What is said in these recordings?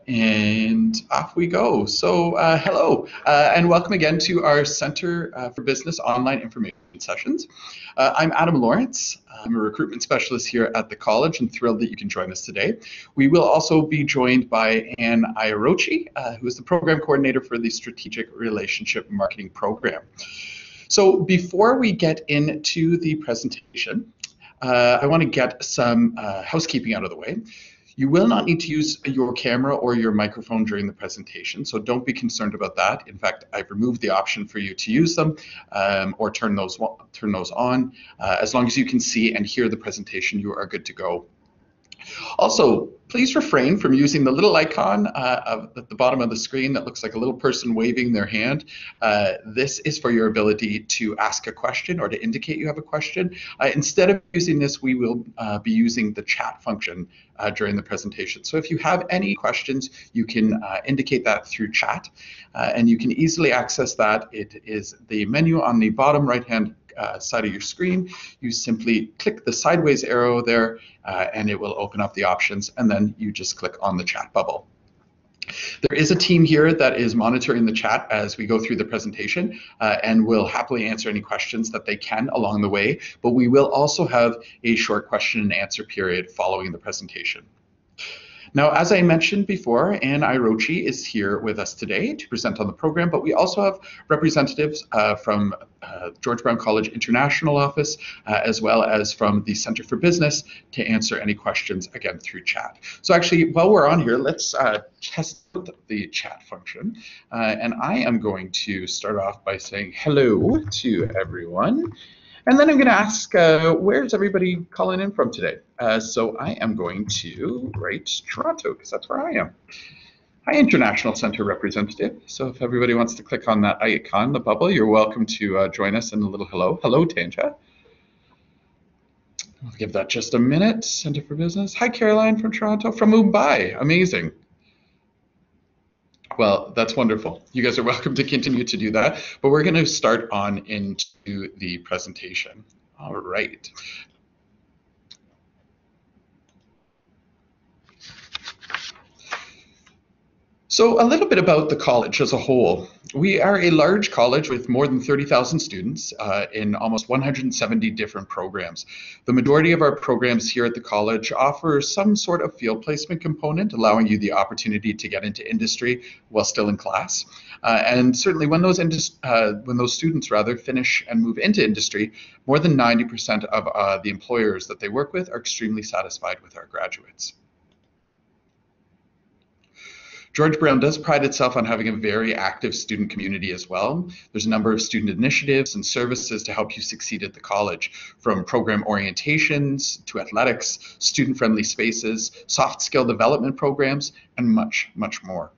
And off we go. So hello, and welcome again to our Center for Business Online Information Sessions. I'm Adam Lawrence. I'm a recruitment specialist here at the college and thrilled that you can join us today. We will also be joined by Ann Iarochi, who is the program coordinator for the Strategic Relationship Marketing Program. So before we get into the presentation, I want to get some housekeeping out of the way. You will not need to use your camera or your microphone during the presentation, so don't be concerned about that. In fact, I've removed the option for you to use them or turn those on. As long as you can see and hear the presentation, you are good to go. Also, please refrain from using the little icon at the bottom of the screen that looks like a little person waving their hand. This is for your ability to ask a question or to indicate you have a question. Instead of using this, we will be using the chat function during the presentation. So if you have any questions, you can indicate that through chat, and you can easily access that. It is the menu on the bottom right-hand side of your screen. You simply click the sideways arrow there and it will open up the options, and then you just click on the chat bubble. There is a team here that is monitoring the chat as we go through the presentation and will happily answer any questions that they can along the way, but we will also have a short question and answer period following the presentation. Now, as I mentioned before, Ann Iarochi is here with us today to present on the program, but we also have representatives from George Brown College International Office, as well as from the Center for Business to answer any questions, again, through chat. So actually, while we're on here, let's test the chat function. And I am going to start off by saying hello to everyone. And then I'm going to ask, where's everybody calling in from today? So I am going to write Toronto, because that's where I am. Hi, International Center representative. So if everybody wants to click on that icon, the bubble, you're welcome to join us in a little hello. Hello, Tanja. I'll give that just a minute. Center for Business. Hi, Caroline from Toronto, from Mumbai. Amazing. Well, that's wonderful. You guys are welcome to continue to do that, but we're going to start on into the presentation. All right. So a little bit about the college as a whole. We are a large college with more than 30,000 students in almost 170 different programs. The majority of our programs here at the college offer some sort of field placement component, allowing you the opportunity to get into industry while still in class. And certainly when those students finish and move into industry, more than 90% of the employers that they work with are extremely satisfied with our graduates. George Brown does pride itself on having a very active student community as well. There's a number of student initiatives and services to help you succeed at the college, from program orientations to athletics, student-friendly spaces, soft skill development programs, and much, much more.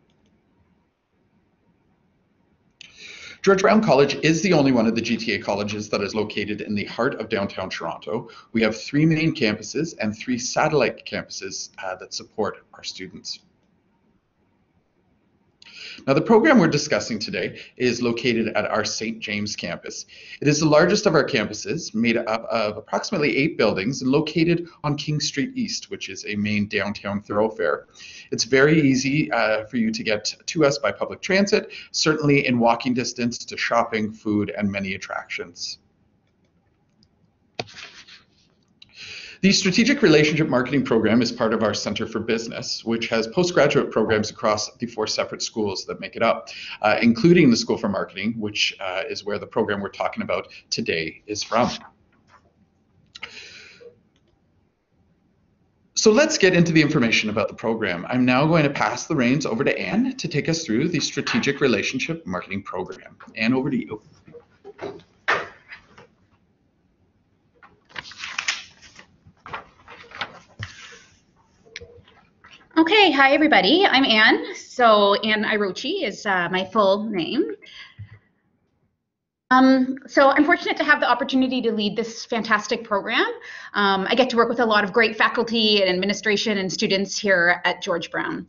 George Brown College is the only one of the GTA colleges that is located in the heart of downtown Toronto. We have 3 main campuses and 3 satellite campuses that support our students. Now, the program we're discussing today is located at our St. James campus. It is the largest of our campuses, made up of approximately 8 buildings and located on King Street East, which is a main downtown thoroughfare. It's very easy for you to get to us by public transit, certainly in walking distance to shopping, food, and many attractions. The Strategic Relationship Marketing Program is part of our Center for Business, which has postgraduate programs across the 4 separate schools that make it up, including the School for Marketing, which is where the program we're talking about today is from. So let's get into the information about the program. I'm now going to pass the reins over to Ann to take us through the Strategic Relationship Marketing Program. Ann, over to you. Okay, hi everybody. I'm Ann. So Ann Iarochi is my full name. So I'm fortunate to have the opportunity to lead this fantastic program. I get to work with a lot of great faculty and administration and students here at George Brown.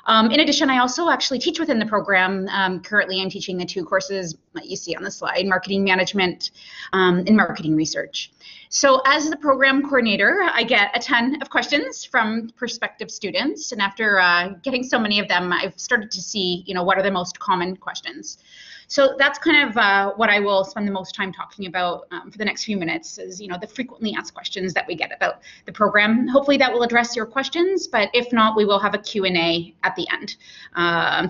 In addition, I also actually teach within the program. Currently, I'm teaching the two courses that you see on the slide, marketing management and marketing research. So as the program coordinator, I get a ton of questions from prospective students. And after getting so many of them, I've started to see, what are the most common questions. So that's kind of what I will spend the most time talking about for the next few minutes is, the frequently asked questions that we get about the program. Hopefully that will address your questions, but if not, we will have a Q&A at the end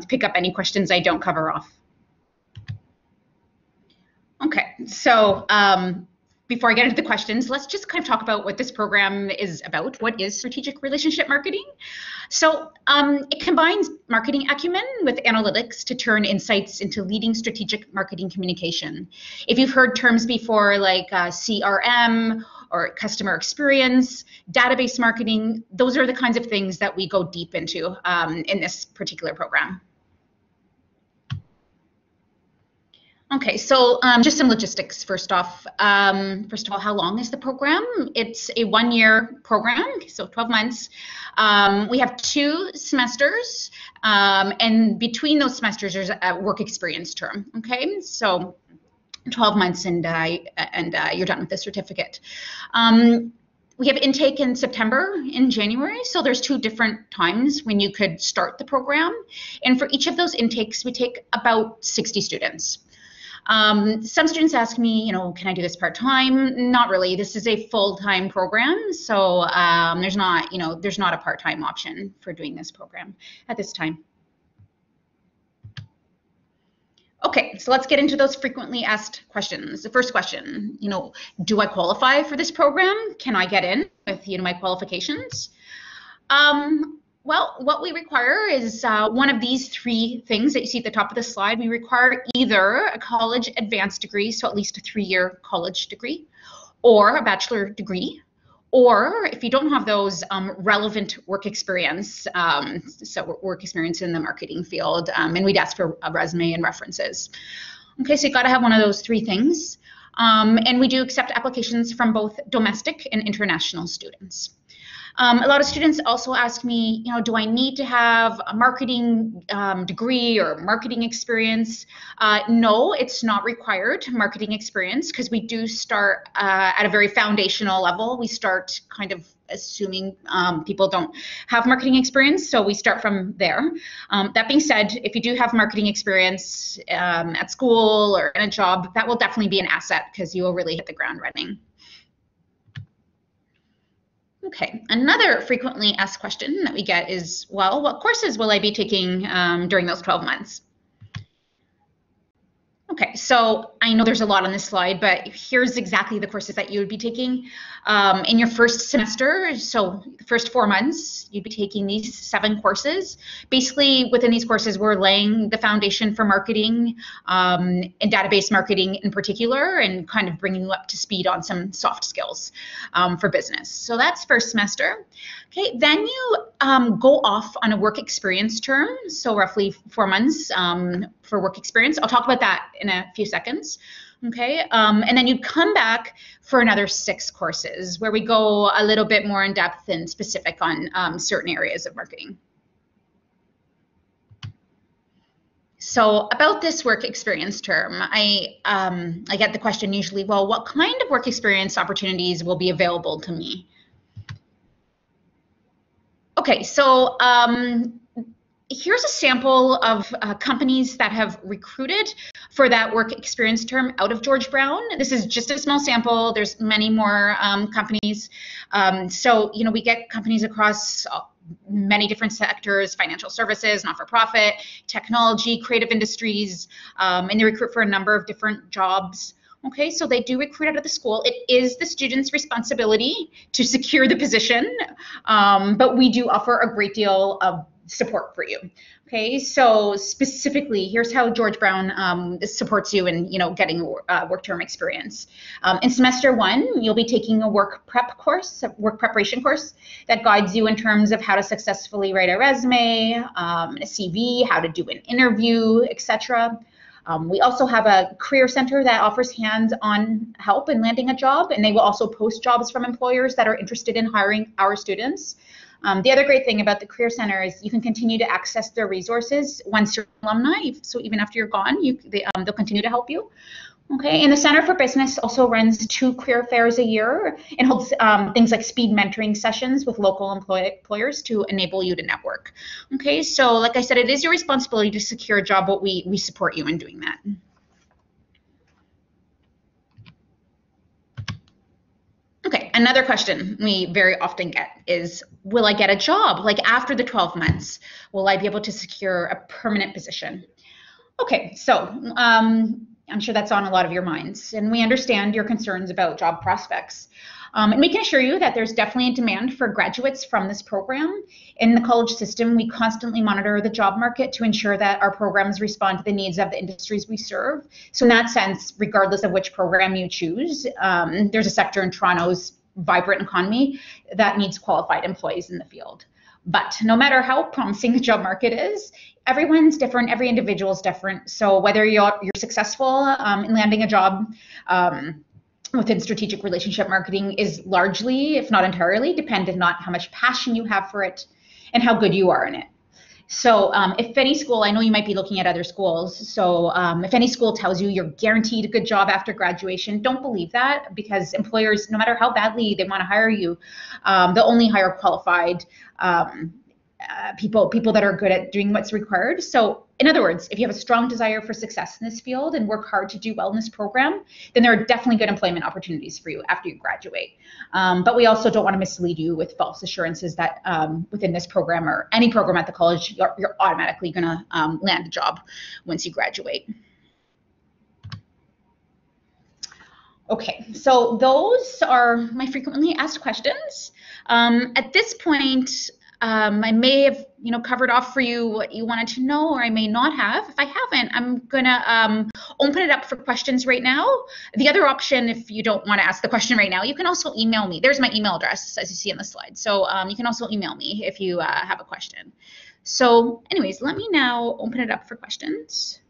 to pick up any questions I don't cover off. Okay, so before I get into the questions, let's just kind of talk about what this program is about. What is strategic relationship marketing? So it combines marketing acumen with analytics to turn insights into leading strategic marketing communication. If you've heard terms before like CRM or customer experience, database marketing, those are the kinds of things that we go deep into in this particular program. Okay, so just some logistics first off. First of all, how long is the program? It's a one-year program, so 12 months. We have 2 semesters, and between those semesters, there's a work experience term, okay? So 12 months and you're done with the certificate. We have intake in September, in January, so there's 2 different times when you could start the program. And for each of those intakes, we take about 60 students. Some students ask me, can I do this part-time? Not really. This is a full-time program, so there's not a part-time option for doing this program at this time. Okay, so let's get into those frequently asked questions. The first question, do I qualify for this program? Can I get in with, my qualifications? Well, what we require is one of these 3 things that you see at the top of the slide. We require either a college advanced degree, so at least a 3-year college degree, or a bachelor degree, or if you don't have those, relevant work experience, so work experience in the marketing field, and we'd ask for a resume and references. Okay, so you gotta have one of those 3 things. And we do accept applications from both domestic and international students. A lot of students also ask me, do I need to have a marketing degree or marketing experience? No, it's not required, marketing experience, because we do start at a very foundational level. We start kind of assuming people don't have marketing experience, so we start from there. That being said, if you do have marketing experience at school or in a job, that will definitely be an asset because you will really hit the ground running. Okay, another frequently asked question that we get is, well, what courses will I be taking during those 12 months? Okay, so I know there's a lot on this slide, but here's exactly the courses that you would be taking. In your first semester, so the first 4 months, you'd be taking these 7 courses. Basically, within these courses, we're laying the foundation for marketing and database marketing in particular, and kind of bringing you up to speed on some soft skills for business. So that's first semester. Okay, then you go off on a work experience term, so roughly 4 months for work experience. I'll talk about that in a few seconds. Okay, and then you'd come back for another 6 courses where we go a little bit more in depth and specific on certain areas of marketing. So about this work experience term, I get the question usually, well, what kind of work experience opportunities will be available to me? Okay, so here's a sample of companies that have recruited for that work experience term out of George Brown. This is just a small sample. There's many more companies. So, we get companies across many different sectors: financial services, not-for-profit, technology, creative industries, and they recruit for a number of different jobs. Okay, so they do recruit out of the school. It is the student's responsibility to secure the position, but we do offer a great deal of support for you. Okay, so specifically, here's how George Brown supports you in getting work term experience. In semester 1, you'll be taking a work prep course, a work preparation course that guides you in terms of how to successfully write a resume, a CV, how to do an interview, etc. We also have a career center that offers hands-on help in landing a job, and they will also post jobs from employers that are interested in hiring our students. The other great thing about the Career Center is you can continue to access their resources once you're an alumni. So even after you're gone, they'll continue to help you. Okay, and the Center for Business also runs 2 career fairs a year and holds things like speed mentoring sessions with local employers to enable you to network. Okay, so like I said, it is your responsibility to secure a job, but we support you in doing that. Okay, another question we very often get is, will I get a job? Like after the 12 months, will I be able to secure a permanent position? Okay, so I'm sure that's on a lot of your minds, and we understand your concerns about job prospects. And we can assure you that there's definitely a demand for graduates from this program. In the college system, we constantly monitor the job market to ensure that our programs respond to the needs of the industries we serve. So in that sense, regardless of which program you choose, there's a sector in Toronto's vibrant economy that needs qualified employees in the field. But no matter how promising the job market is, everyone's different, every individual is different. So whether you're successful in landing a job within strategic relationship marketing is largely, if not entirely, dependent on how much passion you have for it and how good you are in it. So if any school, I know you might be looking at other schools, so if any school tells you you're guaranteed a good job after graduation, don't believe that, because employers, no matter how badly they want to hire you, they'll only hire qualified people that are good at doing what's required. So in other words, if you have a strong desire for success in this field and work hard to do well in this program, then there are definitely good employment opportunities for you after you graduate. But we also don't want to mislead you with false assurances that within this program or any program at the college, you're automatically going to land a job once you graduate. Okay, so those are my frequently asked questions. At this point, I may have, covered off for you what you wanted to know, or I may not have. If I haven't, I'm gonna open it up for questions right now. The other option, if you don't want to ask the question right now, you can also email me. There's my email address, as you see on the slide. So you can also email me if you have a question. So anyways, let me now open it up for questions.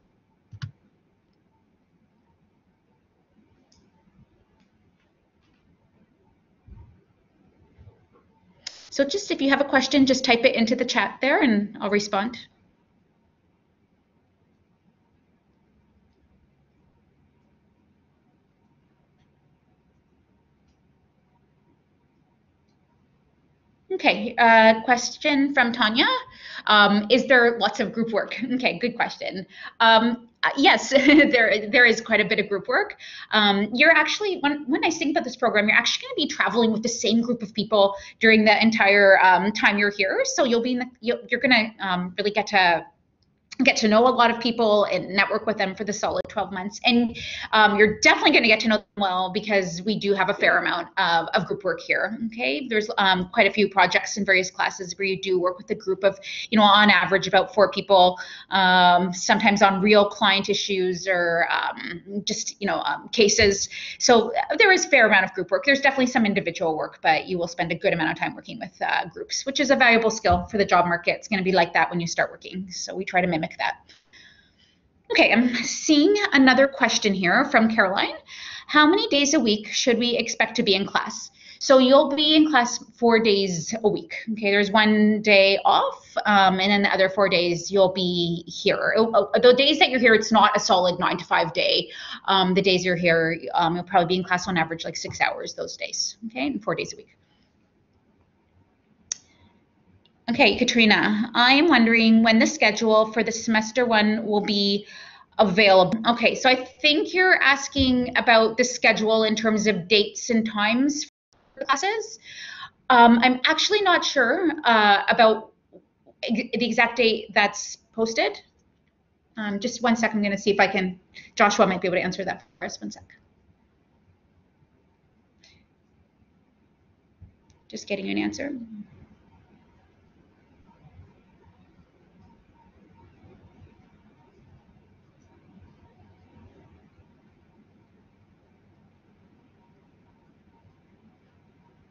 So just if you have a question, just type it into the chat there and I'll respond. Okay, question from Tanya. Is there lots of group work? Okay, good question. Yes, there is quite a bit of group work. You're actually, when I think about this program, you're actually going to be traveling with the same group of people during the entire time you're here. So you're going to really get to know a lot of people and network with them for the solid 12 months. And you're definitely going to get to know them well, because we do have a fair amount of group work here. Okay, there's quite a few projects in various classes where you do work with a group of, on average about 4 people, sometimes on real client issues or just, cases. So there is a fair amount of group work. There's definitely some individual work, but you will spend a good amount of time working with groups, which is a valuable skill for the job market. It's going to be like that when you start working. So we try to mimic that. Okay, I'm seeing another question here from Caroline. How many days a week should we expect to be in class? So you'll be in class 4 days a week. Okay, there's 1 day off, and then the other 4 days you'll be here. The days that you're here, it's not a solid 9 to 5 day. The days you're here, you'll probably be in class on average like 6 hours those days. Okay, and 4 days a week. Okay, Katrina, I am wondering when the schedule for the semester 1 will be available. Okay, so I think you're asking about the schedule in terms of dates and times for classes. I'm actually not sure about the exact date that's posted. Just 1 second, I'm going to see if I can, Joshua might be able to answer that for us. 1 sec. Just getting an answer.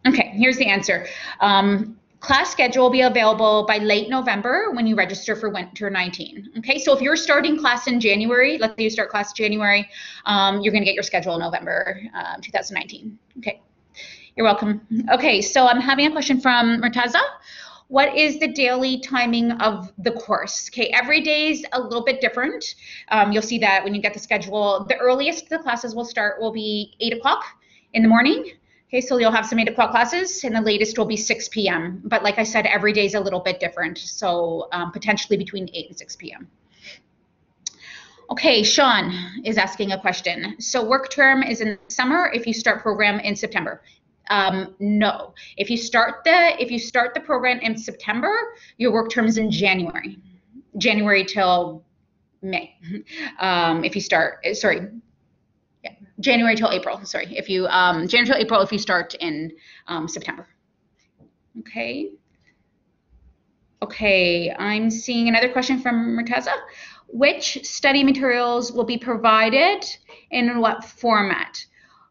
Okay, here's the answer. Class schedule will be available by late November when you register for winter 19. Okay, so if you're starting class in January, let's say you start class in January, you're going to get your schedule in November 2019. Okay, you're welcome. Okay, so I'm having a question from Murtaza. What is the daily timing of the course? Okay, every day is a little bit different. You'll see that when you get the schedule. The earliest the classes will start will be 8 o'clock in the morning. Okay, so you'll have some 8 o'clock classes, and the latest will be 6 p.m. But like I said, every day is a little bit different, so potentially between 8 and 6 p.m. Okay, Sean is asking a question. So work term is in summer if you start program in September. No, if you start the program in September, your work term is in January till May. If you start, sorry. January till April. Sorry, if you January till April if you start in September. Okay. Okay, I'm seeing another question from Murtaza. Which study materials will be provided and in what format?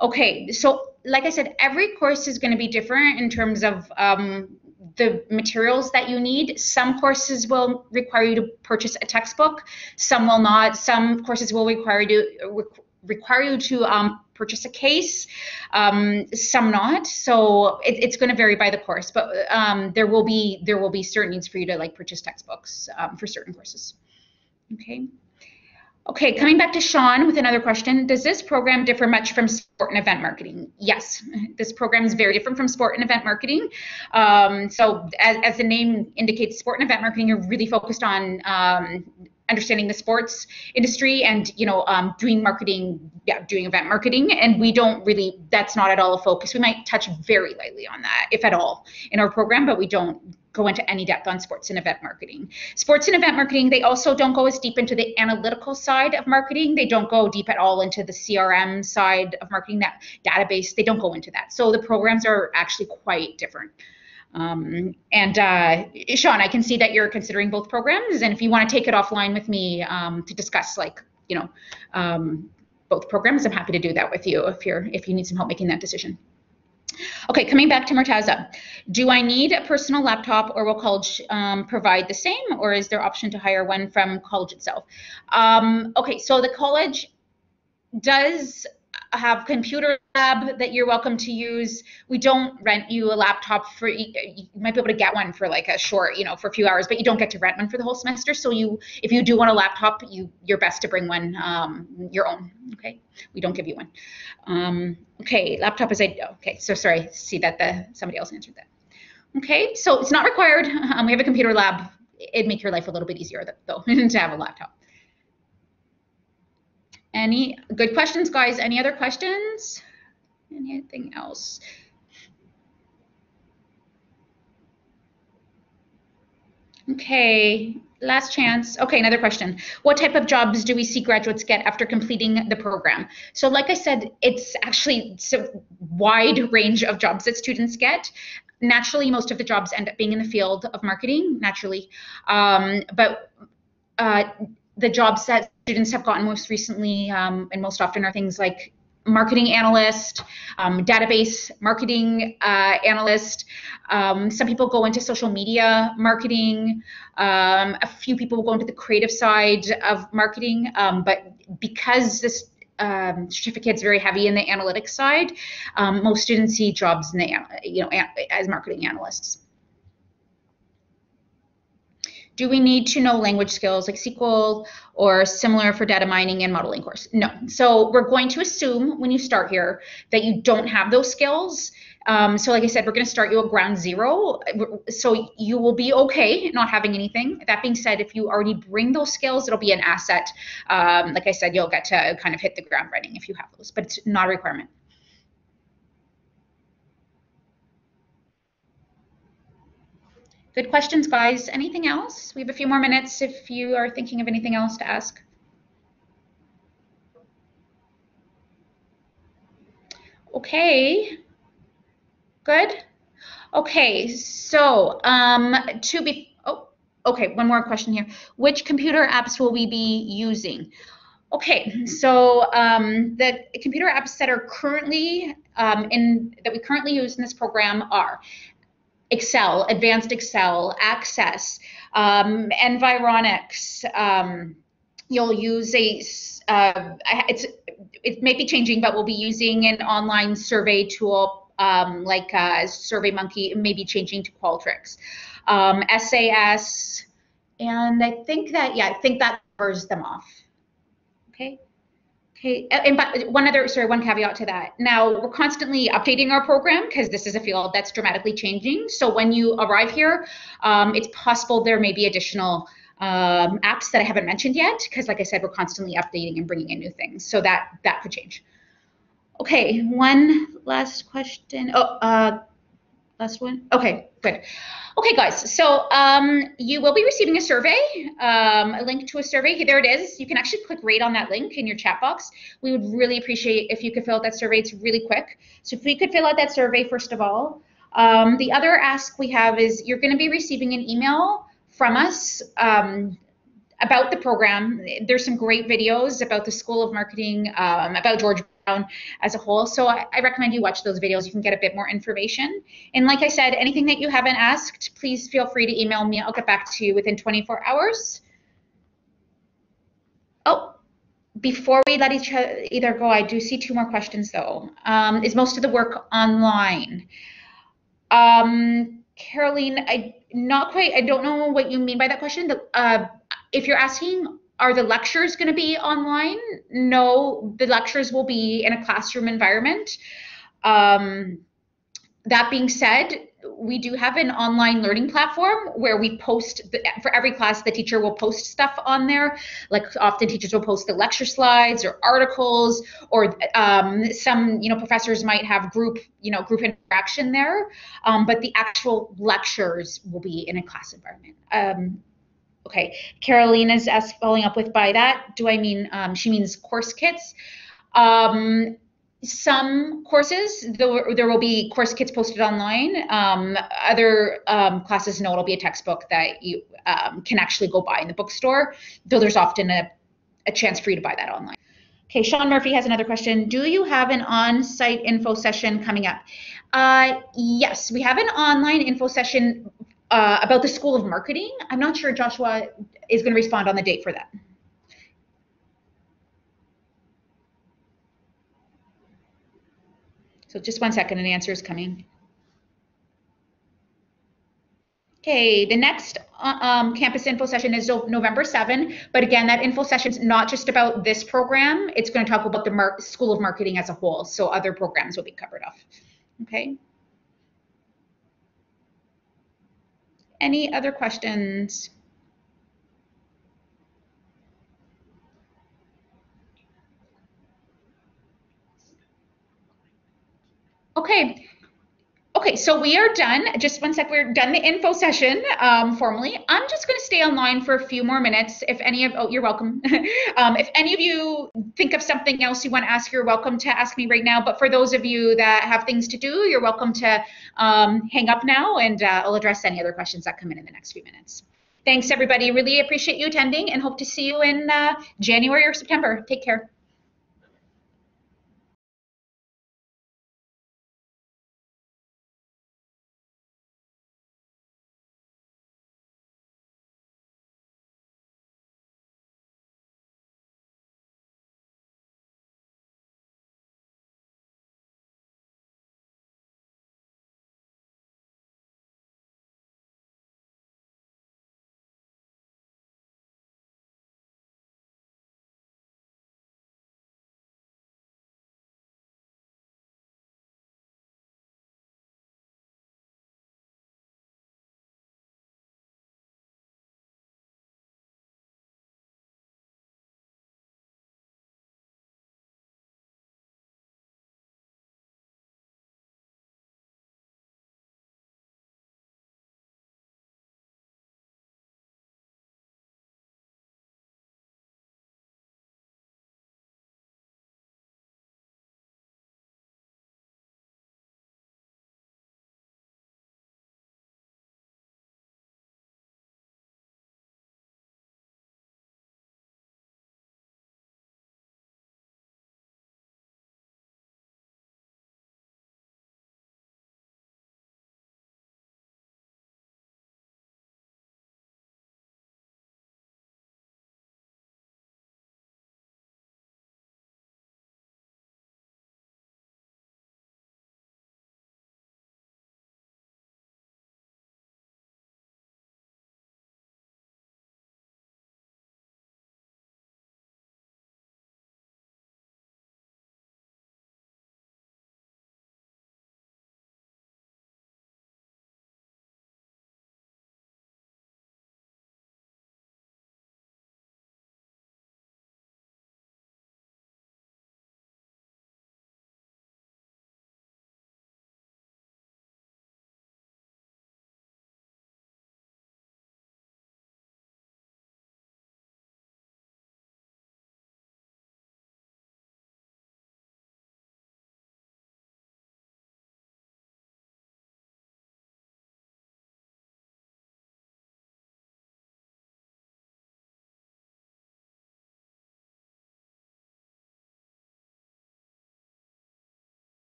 Okay, so like I said, every course is going to be different in terms of the materials that you need. Some courses will require you to purchase a textbook. Some will not. Some courses will require you to purchase a case, some not. So it's going to vary by the course, but there will be certain needs for you to like purchase textbooks for certain courses. Okay, coming back to Sean with another question. Does this program differ much from sport and event marketing? Yes, this program is very different from sport and event marketing. So as the name indicates, sport and event marketing are really focused on understanding the sports industry and doing marketing, doing event marketing, and we don't really, that's not at all a focus. We might touch very lightly on that, if at all, in our program, but we don't go into any depth on sports and event marketing. Sports and event marketing, they also don't go as deep into the analytical side of marketing. They don't go deep at all into the CRM side of marketing, that database, they don't go into that. So the programs are actually quite different. Sean, I can see that you're considering both programs, and if you want to take it offline with me to discuss, both programs, I'm happy to do that with you if you need some help making that decision. Okay, coming back to Murtaza, do I need a personal laptop, or will college provide the same, or is there option to hire one from college itself? Okay, so the college does have computer lab that you're welcome to use. We don't rent you a laptop for, you might be able to get one for like a short, for a few hours, but you don't get to rent one for the whole semester. So if you do want a laptop, you're best to bring one, your own. Okay, we don't give you one. Okay, laptop is okay. So sorry, see that somebody else answered that. Okay, so it's not required. We have a computer lab. It'd make your life a little bit easier though to have a laptop. Any good questions, guys? Any other questions? Anything else? Okay, last chance. Okay, another question. What type of jobs do we see graduates get after completing the program? So like I said, it's actually a wide range of jobs that students get. Naturally, most of the jobs end up being in the field of marketing, naturally. But the jobs that students have gotten most recently and most often are things like marketing analyst, database marketing analyst. Some people go into social media marketing. A few people will go into the creative side of marketing. But because this certificate is very heavy in the analytics side, most students see jobs in the, as marketing analysts. Do we need to know language skills like SQL or similar for data mining and modeling course? No. So we're going to assume when you start here that you don't have those skills. So like I said, we're going to start you at ground zero. So you will be okay not having anything. That being said, if you already bring those skills, it'll be an asset. Like I said, you'll get to kind of hit the ground running if you have those, but it's not a requirement. Good questions, guys. Anything else? We have a few more minutes if you are thinking of anything else to ask. Okay. Good. Okay, so okay, one more question here. Which computer apps will we be using? Okay, so the computer apps that are currently that we currently use in this program are Excel, Advanced Excel, Access, Environics. You'll use it may be changing, but we'll be using an online survey tool like SurveyMonkey. It may be changing to Qualtrics, SAS, and I think that covers them off. Okay. Okay, and but one caveat to that. Now, we're constantly updating our program because this is a field that's dramatically changing. So when you arrive here, it's possible there may be additional apps that I haven't mentioned yet because, like I said, we're constantly updating and bringing in new things. So that could change. Okay, one last question. Last one. Okay, good. Okay, guys, so you will be receiving a survey, a link to a survey. There it is. You can actually click right on that link in your chat box. We would really appreciate if you could fill out that survey. It's really quick. So if we could fill out that survey, first of all. The other ask we have is you're going to be receiving an email from us about the program. There's some great videos about the School of Marketing, about George Brown as a whole. So I recommend you watch those videos. You can get a bit more information. And like I said, anything that you haven't asked, please feel free to email me. I'll get back to you within 24 hours. Oh, before we let each other go, I do see two more questions though. Is most of the work online? Caroline, I don't know what you mean by that question. If you're asking, are the lectures going to be online? No, the lectures will be in a classroom environment. That being said, we do have an online learning platform where we post, for every class, the teacher will post stuff on there. Like often teachers will post the lecture slides or articles, or some, professors might have group interaction there. But the actual lectures will be in a class environment. Okay, Caroline is following up with by that. Do I mean, she means course kits? Some courses, there will be course kits posted online. Other classes, no, it'll be a textbook that you can actually go buy in the bookstore, though there's often a chance for you to buy that online. Okay, Sean Murphy has another question. Do you have an on-site info session coming up? Yes, we have an online info session about the School of Marketing. I'm not sure Joshua is going to respond on the date for that. So just 1 second, an answer is coming. Okay, the next campus info session is November 7, but again, that info session is not just about this program. It's going to talk about the School of Marketing as a whole, so other programs will be covered off. Okay. Any other questions? Okay, so we are done. Just 1 sec, we're done the info session formally. I'm just going to stay online for a few more minutes. If any of, you're welcome. If any of you think of something else you want to ask, you're welcome to ask me right now. But for those of you that have things to do, you're welcome to hang up now, and I'll address any other questions that come in the next few minutes. Thanks, everybody. Really appreciate you attending and hope to see you in January or September. Take care.